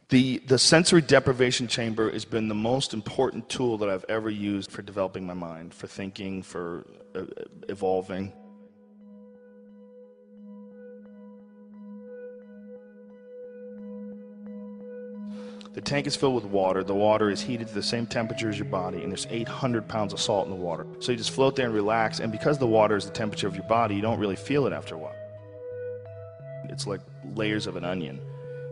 The sensory deprivation chamber has been the most important tool that I've ever used for developing my mind, for thinking, for evolving. The tank is filled with water. The water is heated to the same temperature as your body, and there's 800 pounds of salt in the water. So you just float there and relax, and because the water is the temperature of your body, you don't really feel it after a while. It's like layers of an onion.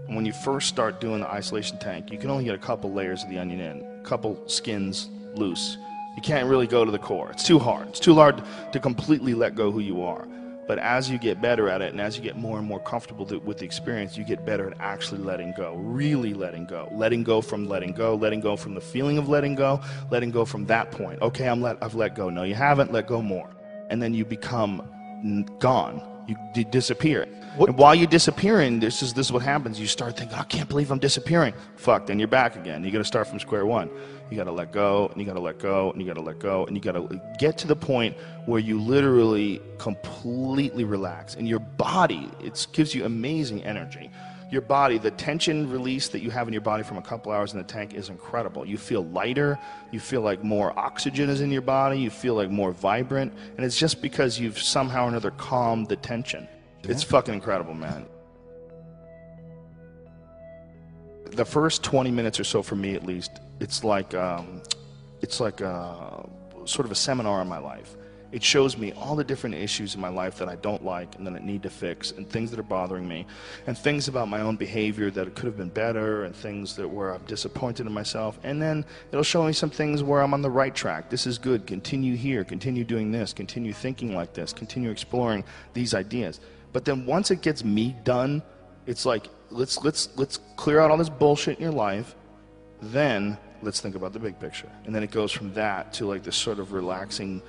And when you first start doing the isolation tank, you can only get a couple layers of the onion in, a couple skins loose. You can't really go to the core. It's too hard. It's too hard to completely let go who you are. But as you get better at it, and as you get more and more comfortable with the experience, you get better at actually letting go, really letting go from letting go from the feeling of letting go from that point. Okay, I've let go. No, you haven't. Let go more. And then you become gone. You disappear. And while you're disappearing, this is what happens. You start thinking, I can't believe I'm disappearing. Fuck, then you're back again. You got to start from square one. You got to let go, and you got to let go, and you got to let go, and you got to get to the point where you literally completely relax. And your body, it gives you amazing energy. Your body, the tension release that you have in your body from a couple hours in the tank is incredible. You feel lighter, you feel like more oxygen is in your body, you feel like more vibrant, and it's just because you've somehow or another calmed the tension. It's fucking incredible, man. The first 20 minutes or so, for me at least, it's like sort of a seminar on my life. It shows me all the different issues in my life that I don't like and that I need to fix, and things that are bothering me, and things about my own behavior that could have been better, and things where I'm disappointed in myself. And then it'll show me some things where I'm on the right track. This is good. Continue here. Continue doing this. Continue thinking like this. Continue exploring these ideas. But then once it gets me done, it's like, let's clear out all this bullshit in your life. Then let's think about the big picture. And then it goes from that to like this sort of relaxing,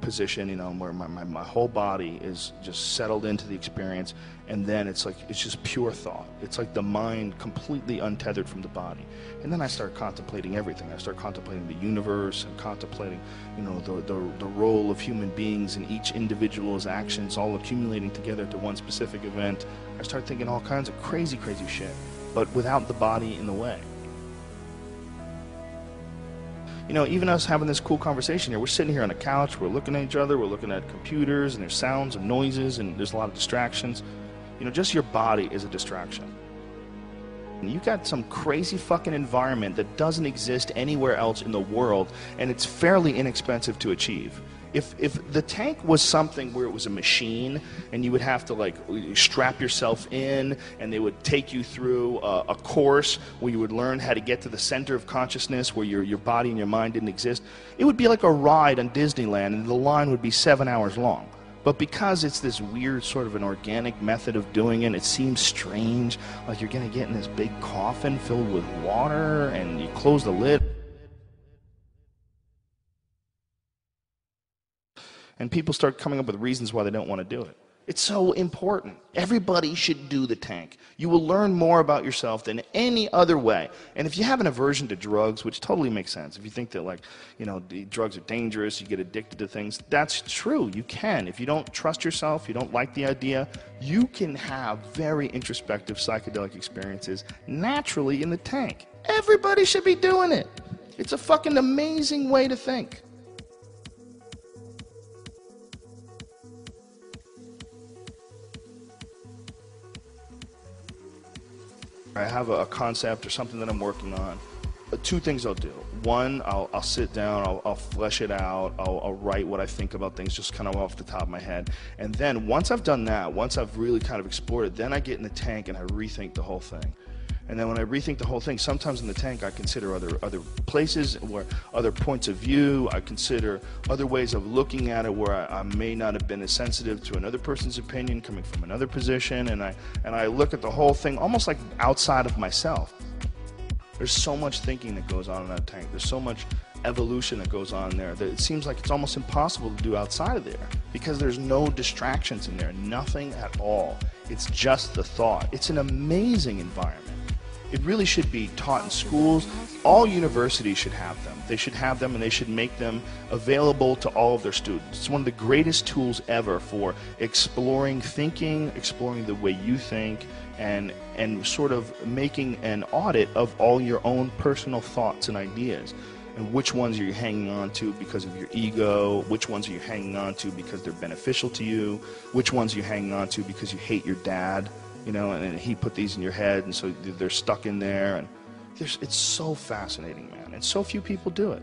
position, where my whole body is just settled into the experience, and then it's just pure thought. It's like the mind completely untethered from the body. And then I start contemplating everything. I start contemplating the universe and contemplating, the role of human beings in each individual's actions, all accumulating together to one specific event. I start thinking all kinds of crazy shit, but without the body in the way. Even us having this cool conversation here, we're sitting here on a couch, we're looking at each other, we're looking at computers, and there's sounds and noises, and there's a lot of distractions. Just your body is a distraction. And you got some crazy fucking environment that doesn't exist anywhere else in the world, and it's fairly inexpensive to achieve. If the tank was something where it was a machine and you would have to strap yourself in, and they would take you through a course where you would learn how to get to the center of consciousness where your body and your mind didn't exist, it would be like a ride on Disneyland, and the line would be 7 hours long. But because it's this weird sort of an organic method of doing it, it seems strange, like you're going to get in this big coffin filled with water and you close the lid. And people start coming up with reasons why they don't want to do it. It's so important. Everybody should do the tank. You will learn more about yourself than any other way. And if you have an aversion to drugs, which totally makes sense, if you think that the drugs are dangerous, you get addicted to things, that's true. You can. If you don't trust yourself, you don't like the idea, you can have very introspective psychedelic experiences naturally in the tank. Everybody should be doing it. It's a fucking amazing way to think. I have a concept or something that I'm working on. Two things I'll do. One, I'll sit down, I'll flesh it out, I'll write what I think about things just kind of off the top of my head. And then once I've done that, once I've really kind of explored it, then I get in the tank and I rethink the whole thing. And then when I rethink the whole thing, sometimes in the tank I consider other places, where other points of view, I consider other ways of looking at it where I may not have been as sensitive to another person's opinion coming from another position, and I look at the whole thing almost like outside of myself. There's so much thinking that goes on in that tank. There's so much evolution that goes on there that it seems like it's almost impossible to do outside of there, because there's no distractions in there, nothing at all. It's just the thought. It's an amazing environment. It really should be taught in schools. All universities should have them. They should have them, and they should make them available to all of their students. It's one of the greatest tools ever for exploring thinking, exploring the way you think, and sort of making an audit of all your own personal thoughts and ideas. And which ones are you hanging on to because of your ego? Which ones are you hanging on to because they're beneficial to you? Which ones are you hanging on to because you hate your dad? You know, and he put these in your head, and so they're stuck in there. And it's so fascinating, man. And so few people do it.